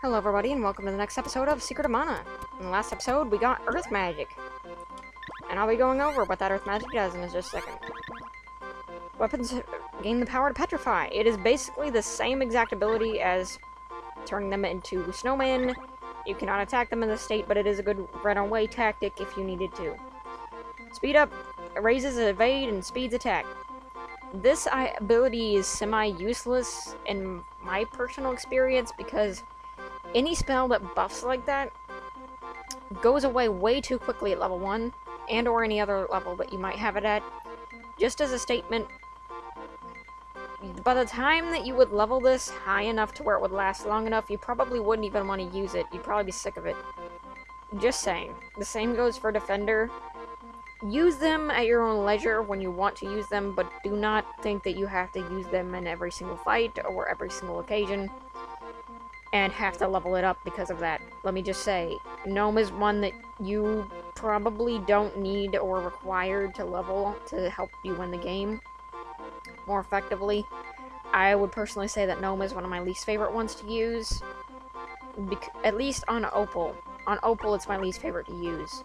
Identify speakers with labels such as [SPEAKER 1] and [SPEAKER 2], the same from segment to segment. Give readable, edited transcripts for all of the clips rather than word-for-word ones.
[SPEAKER 1] Hello everybody and welcome to the next episode of Secret of Mana. In the last episode we got Earth Magic. And I'll be going over what that Earth Magic does in just a second. Weapons gain the power to petrify. It is basically the same exact ability as turning them into snowmen. You cannot attack them in this state, but it is a good run-away tactic if you needed to. Speed up raises evade and speeds attack. This ability is semi-useless in my personal experience because any spell that buffs like that goes away way too quickly at level 1, and or any other level that you might have it at. Just as a statement, by the time that you would level this high enough to where it would last long enough, you probably wouldn't even want to use it. You'd probably be sick of it. Just saying. The same goes for Defender. Use them at your own leisure when you want to use them, but do not think that you have to use them in every single fight or every single occasion and have to level it up because of that. Let me just say, Gnome is one that you probably don't need or require to level to help you win the game more effectively. I would personally say that Gnome is one of my least favorite ones to use, at least on Opal. On Opal, it's my least favorite to use.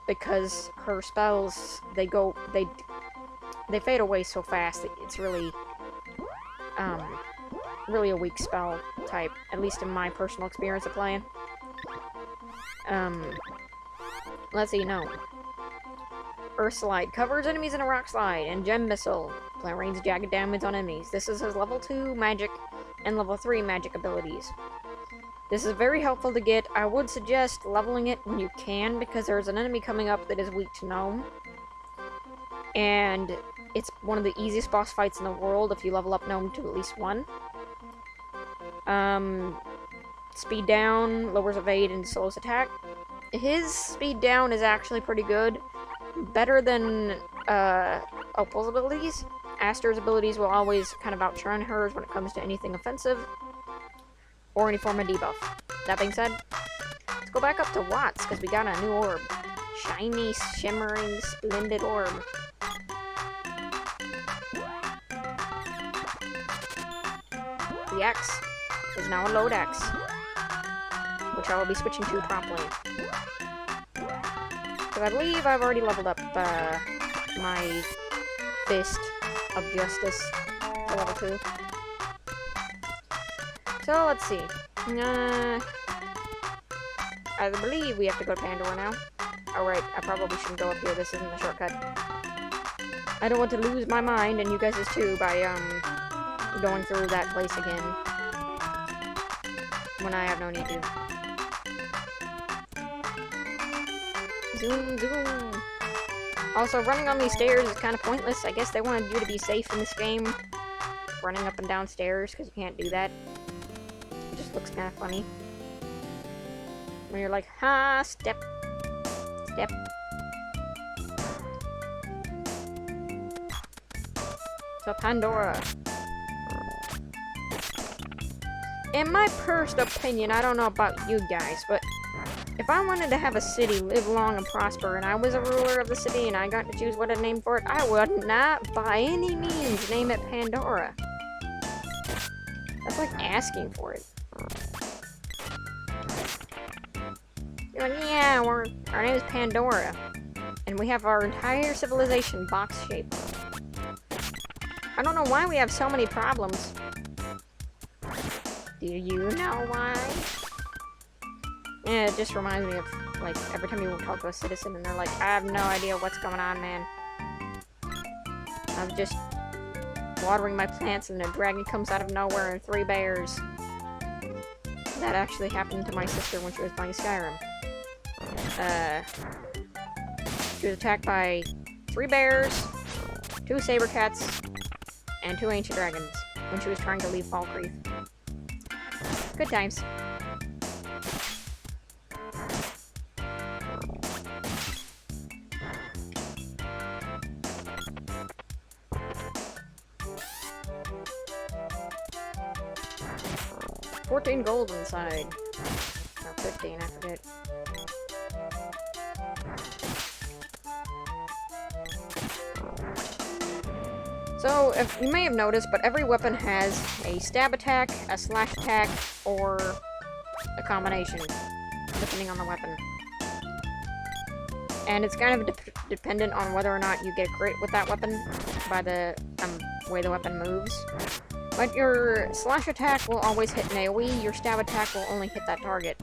[SPEAKER 1] Because her spells, they fade away so fast that it's really, really a weak spell type, at least in my personal experience of playing. Let's see, no. Earth Slide covers enemies in a rock slide, and Gem Missile rains jagged damage on enemies. This is his level 2 magic and level 3 magic abilities. This is very helpful to get. I would suggest leveling it when you can, because there's an enemy coming up that is weak to Gnome. And it's one of the easiest boss fights in the world if you level up Gnome to at least 1. Speed down, lowers evade, and slows attack. His speed down is actually pretty good. Better than Opal's abilities. Aster's abilities will always kind of outrun hers when it comes to anything offensive or any form of debuff. That being said, let's go back up to Watts, because we got a new orb. Shiny, shimmering, splendid orb. The X is now a load X, which I will be switching to promptly. Because I believe I've already leveled up my Fist of Justice to level 2. So, let's see. I believe we have to go to Pandora now. Alright, I probably shouldn't go up here. This isn't a shortcut. I don't want to lose my mind, and you guys too, by, going through that place again. When I have no need to. Zoom, zoom. Also, running on these stairs is kind of pointless. I guess they wanted you to be safe in this game. Running up and down stairs, because you can't do that. It just looks kind of funny. When you're like, ha, step. Step. So, Pandora. In my personal opinion, I don't know about you guys, but if I wanted to have a city live long and prosper, and I was a ruler of the city, and I got to choose what to name for it, I would not, by any means, name it Pandora. That's like asking for it. You're like, yeah, our name is Pandora, and we have our entire civilization box-shaped. I don't know why we have so many problems. Do you know why? Yeah, it just reminds me of, like, every time you talk to a citizen and they're like, I have no idea what's going on, man. I was just watering my plants and a dragon comes out of nowhere and 3 bears. That actually happened to my sister when she was playing Skyrim. She was attacked by 3 bears, 2 saber cats, and 2 ancient dragons when she was trying to leave Falkreath. Good times. $14 gold inside. Or 15, I forget. So, if you may have noticed, but every weapon has a stab attack, a slash attack, or a combination, depending on the weapon. And it's kind of dependent on whether or not you get crit with that weapon by the way the weapon moves. But your slash attack will always hit an AoE, your stab attack will only hit that target.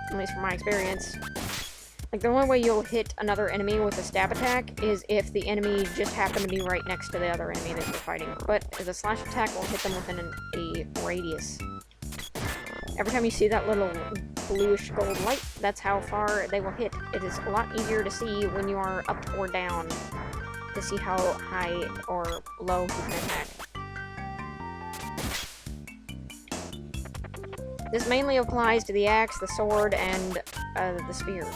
[SPEAKER 1] At least from my experience. Like, the only way you'll hit another enemy with a stab attack is if the enemy just happened to be right next to the other enemy that you're fighting. But the slash attack will hit them within a radius. Every time you see that little bluish gold light, that's how far they will hit. It is a lot easier to see when you are up or down to see how high or low you can attack. This mainly applies to the axe, the sword, and the spear.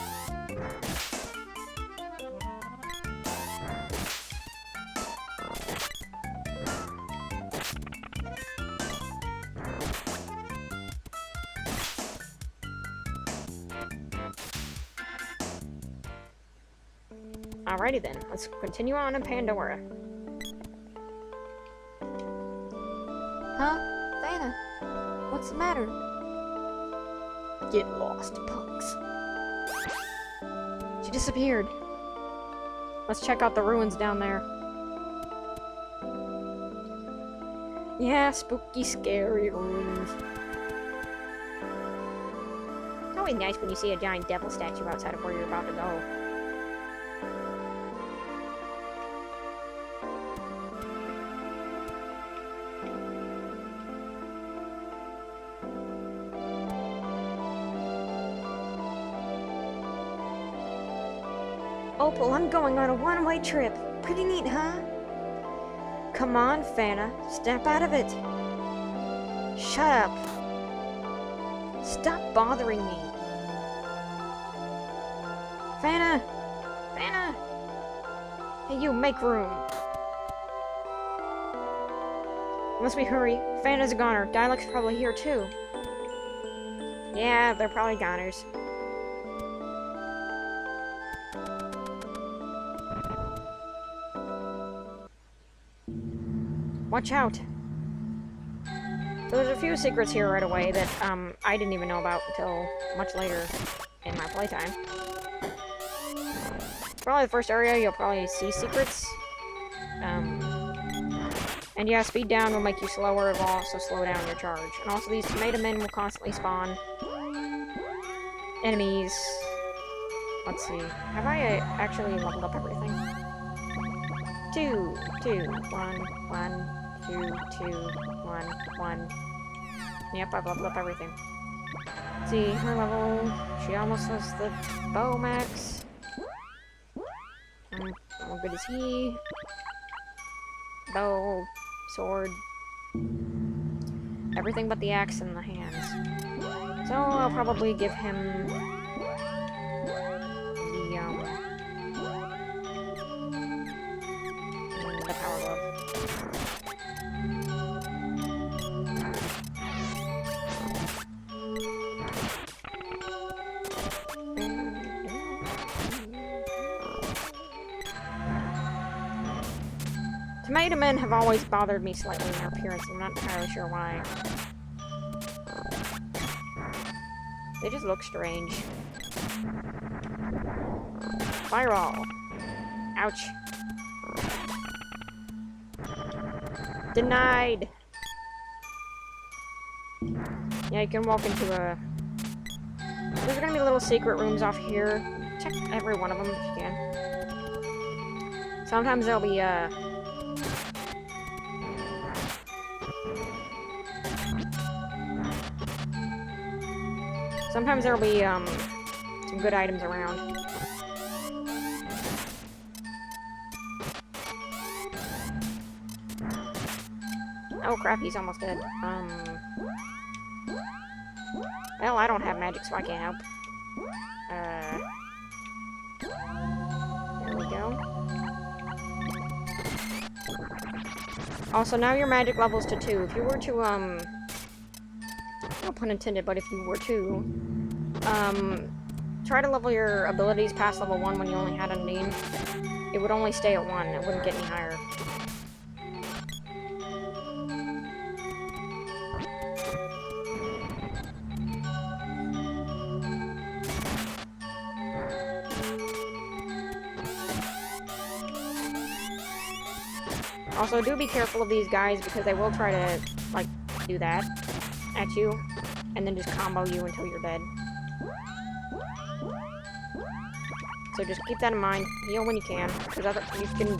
[SPEAKER 1] Alrighty then, let's continue on in Pandora.
[SPEAKER 2] Huh? Vanna? What's the matter?
[SPEAKER 1] Get lost, punks. She disappeared. Let's check out the ruins down there. Yeah, spooky, scary ruins. It's always nice when you see a giant devil statue outside of where you're about to go.
[SPEAKER 2] Opal, I'm going on a one-way trip. Pretty neat, huh?
[SPEAKER 1] Come on, Fanna. Step out of it. Shut up. Stop bothering me. Fanna! Fanna! Hey, you, make room. Unless we hurry, Fanna's a goner. Dialect's probably here, too. Yeah, they're probably goners. Watch out! So there's a few secrets here right away that, I didn't even know about until much later in my playtime. Probably the first area you'll probably see secrets. And yeah, speed down will make you slower, it will also slow down your charge. And also these tomato men will constantly spawn enemies. Let's see, have I actually leveled up everything? 2, 2, 1, 1. 2, 2, 1, 1. Yep, I've leveled up everything. Let's see, her level. She almost has the bow max. How good is he? Bow, sword. Everything but the axe and the hands. So I'll probably give him the power glove. Tomato men have always bothered me slightly in their appearance. I'm not entirely sure why. They just look strange. Fireball. Ouch. Denied. Yeah, you can walk into a... There's gonna be little secret rooms off here. Check every one of them if you can. Sometimes there'll be, Sometimes there'll be, some good items around. Oh crap, he's almost dead. Well, I don't have magic, so I can't help. There we go. Also, now your magic level's to 2. If you were to, no pun intended, but if you were to, try to level your abilities past level 1 when you only had a name. it would only stay at 1. It wouldn't get any higher. Also, do be careful of these guys because they will try to, like, do that at you and then just combo you until you're dead. So just keep that in mind. Heal when you can, because you can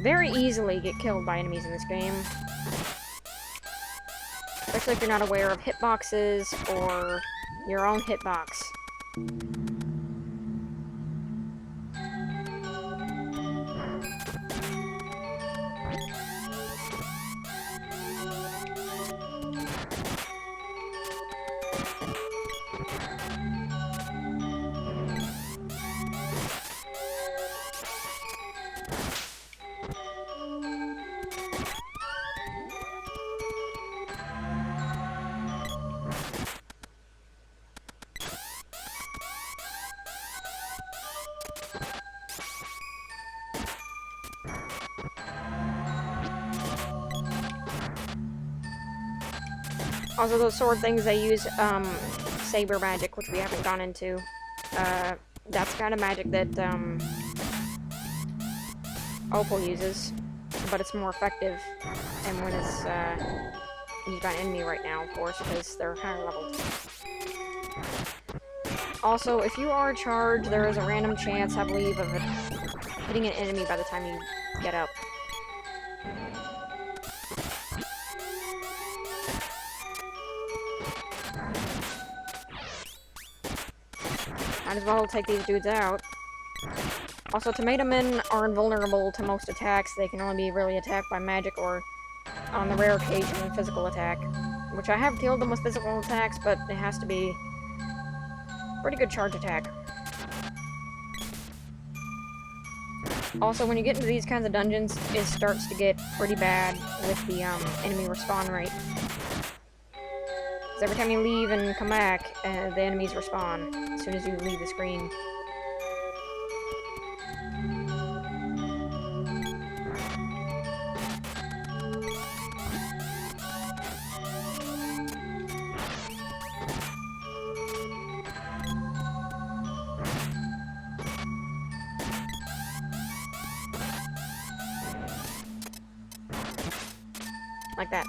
[SPEAKER 1] very easily get killed by enemies in this game. Especially if you're not aware of hitboxes or your own hitbox. Also, those sword things, they use, saber magic, which we haven't gone into. That's kind of magic that, Opal uses, but it's more effective, and when it's, used by an enemy right now, of course, because they're higher leveled. Also, if you are charged, there is a random chance, I believe, of hitting an enemy by the time you get up. Might as well take these dudes out. Also, tomato men are invulnerable to most attacks. They can only be really attacked by magic or, on the rare occasion, physical attack. Which I have killed them with physical attacks, but it has to be pretty good charge attack. Also, when you get into these kinds of dungeons, it starts to get pretty bad with the enemy respawn rate. Because every time you leave and come back, the enemies respawn as soon as you leave the screen. Like that.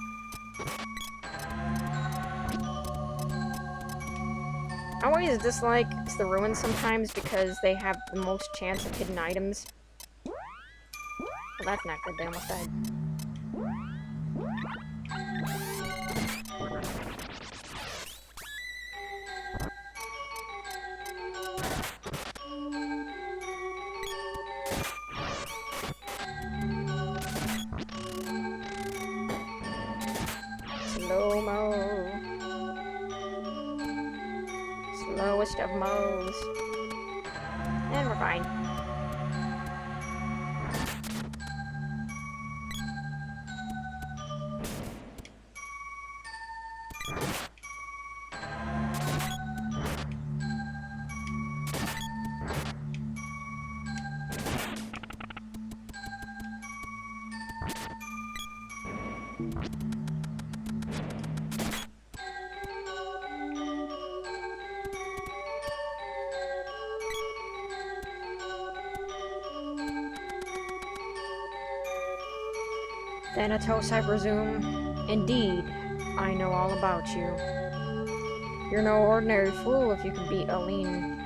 [SPEAKER 1] I always dislike the ruins sometimes because they have the most chance of hidden items. Well, that's not good, they almost died. Slow-mo. Slowest of mo's. And we're fine. Thanatos, I presume. Indeed, I know all about you. You're no ordinary fool if you can beat Aline.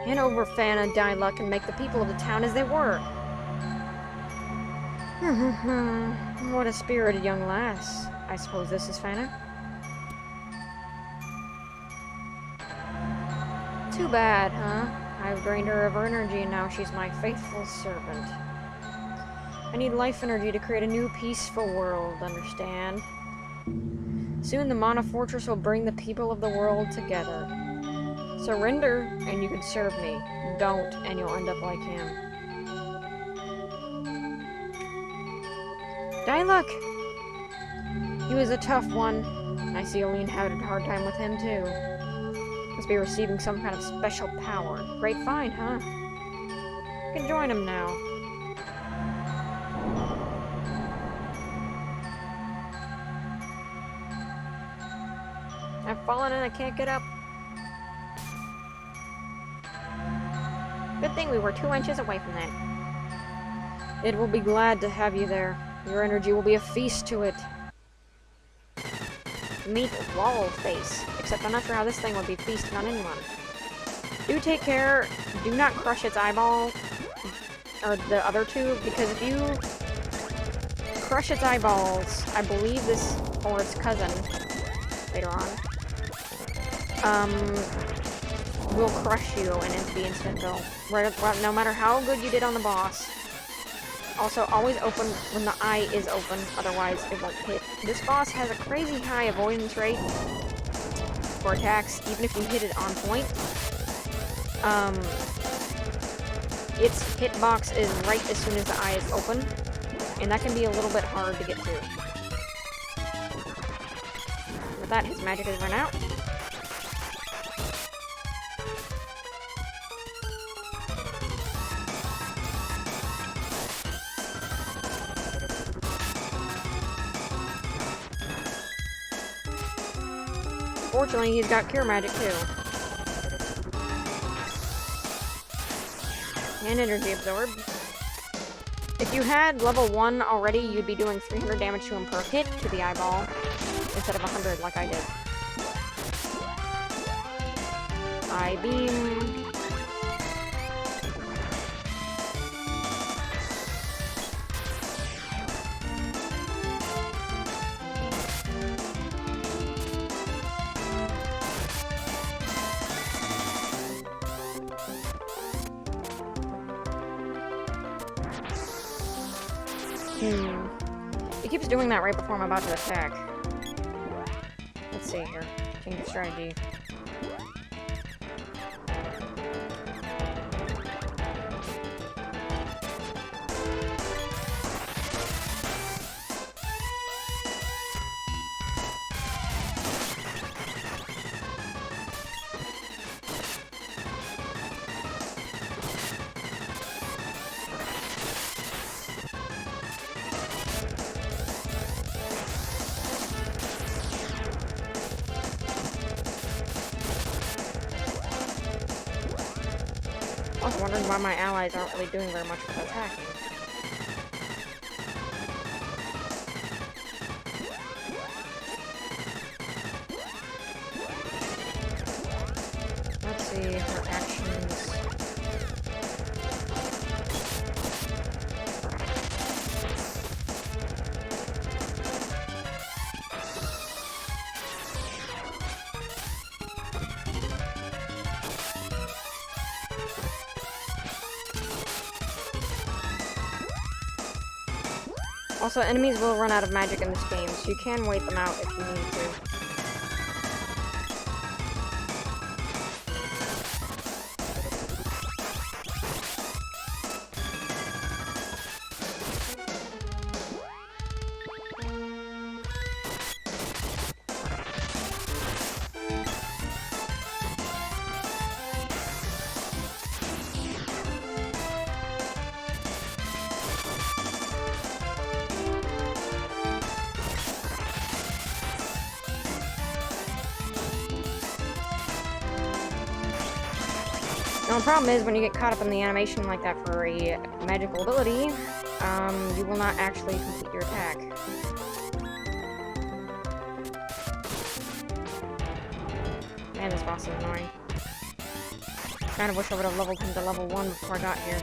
[SPEAKER 1] Hand over Fana, Diluc, and make the people of the town as they were. What a spirited young lass. I suppose this is Fana? Too bad, huh? I've drained her of her energy and now she's my faithful servant. I need life energy to create a new peaceful world, understand? Soon the Mana Fortress will bring the people of the world together. Surrender, and you can serve me. Don't, and you'll end up like him. Diluc! He was a tough one. I see Aline had a hard time with him, too. Must be receiving some kind of special power. Great find, huh? You can join him now. I've fallen and I can't get up. Good thing we were 2 inches away from that. It will be glad to have you there. Your energy will be a feast to it. Meet Wall Face. Except I'm not sure how this thing would be feasting on anyone. Do take care. Do not crush its eyeball. Or the other two. Because if you crush its eyeballs, I believe this, or its cousin, later on, will crush you and it'll be instant kill. No matter how good you did on the boss. Also, always open when the eye is open, otherwise it won't hit. This boss has a crazy high avoidance rate for attacks, even if you hit it on point. Its hitbox is right as soon as the eye is open, and that can be a little bit hard to get to. With that, his magic has run out. Fortunately, he's got Cure Magic, too. And Energy Absorb. If you had level 1 already, you'd be doing 300 damage to him per hit to the eyeball, instead of 100 like I did. Eye Beam. He keeps doing that right before I'm about to attack. Let's see here. Change of strategy. I was wondering why my allies aren't really doing very much with attacking. Let's see her actions. Also, enemies will run out of magic in this game, so you can wait them out if you need to. Now, the problem is, when you get caught up in the animation like that for a magical ability, you will not actually complete your attack. Man, this boss is annoying. Kinda wish I would have leveled him to level 1 before I got here.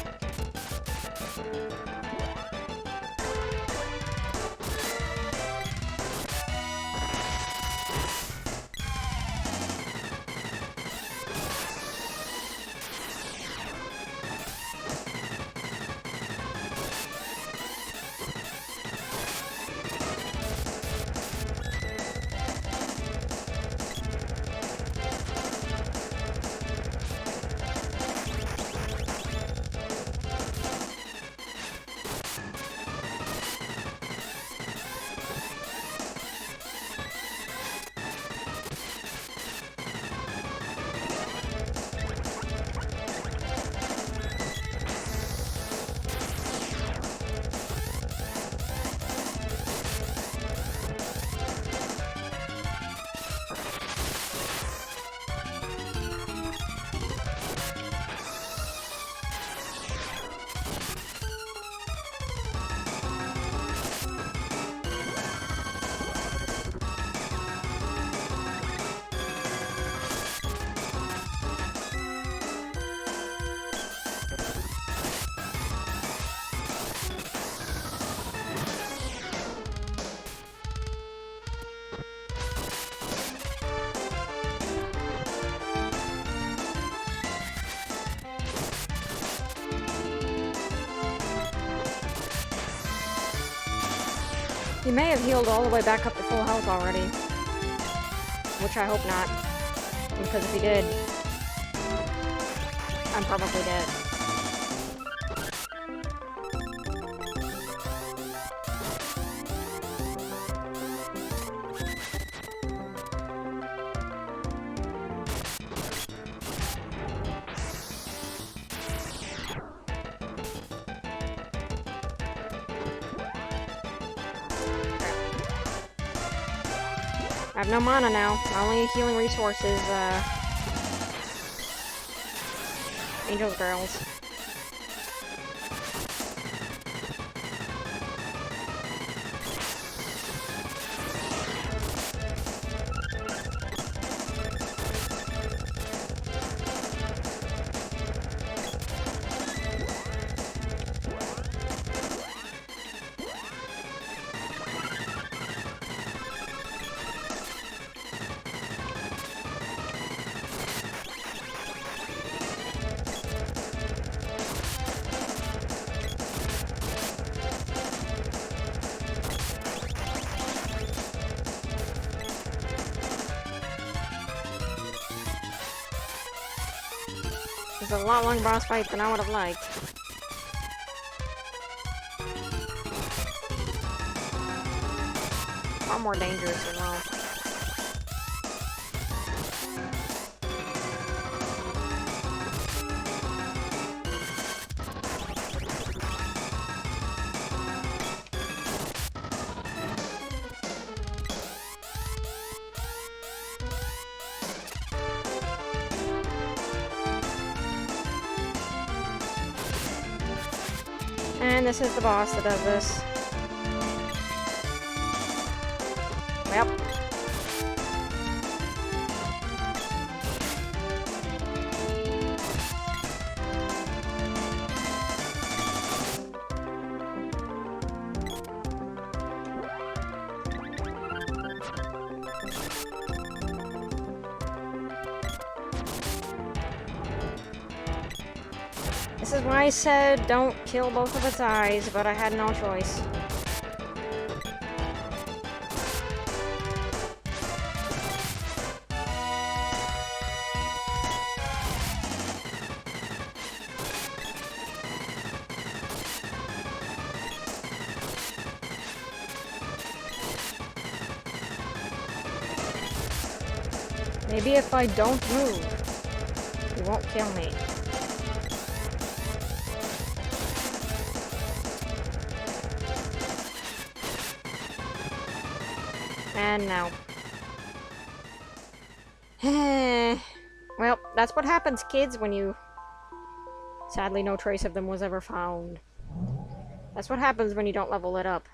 [SPEAKER 1] He may have healed all the way back up to full health already. Which I hope not. Because if he did, I'm probably dead. I have no mana now. My only healing resource is, Angel's Girls. It's a lot longer boss fight than I would have liked. Far more dangerous as well. And this is the boss that does this. Yep. This is why I said don't kill both of its eyes, but I had no choice. Maybe if I don't move, he won't kill me. And now. Well, that's what happens, kids, when you... Sadly, no trace of them was ever found. That's what happens when you don't level it up.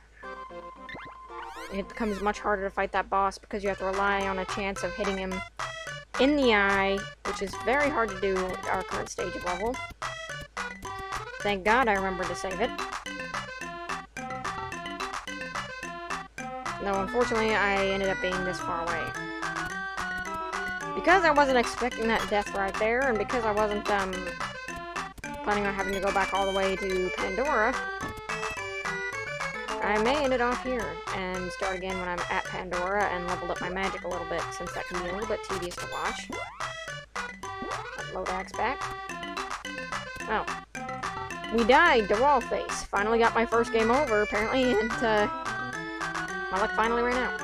[SPEAKER 1] It becomes much harder to fight that boss because you have to rely on a chance of hitting him in the eye, which is very hard to do at our current stage of level. Thank God I remembered to save it. No, unfortunately, I ended up being this far away. Because I wasn't expecting that death right there, and because I wasn't, planning on having to go back all the way to Pandora, I may end it off here, and start again when I'm at Pandora, and leveled up my magic a little bit, since that can be a little bit tedious to watch. Load axe back. Oh. We died to Wallface. Finally got my first game over, apparently, and, my luck finally ran out.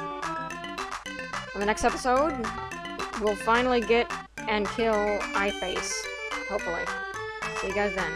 [SPEAKER 1] On the next episode, we'll finally get and kill Eyeface. Hopefully. See you guys then.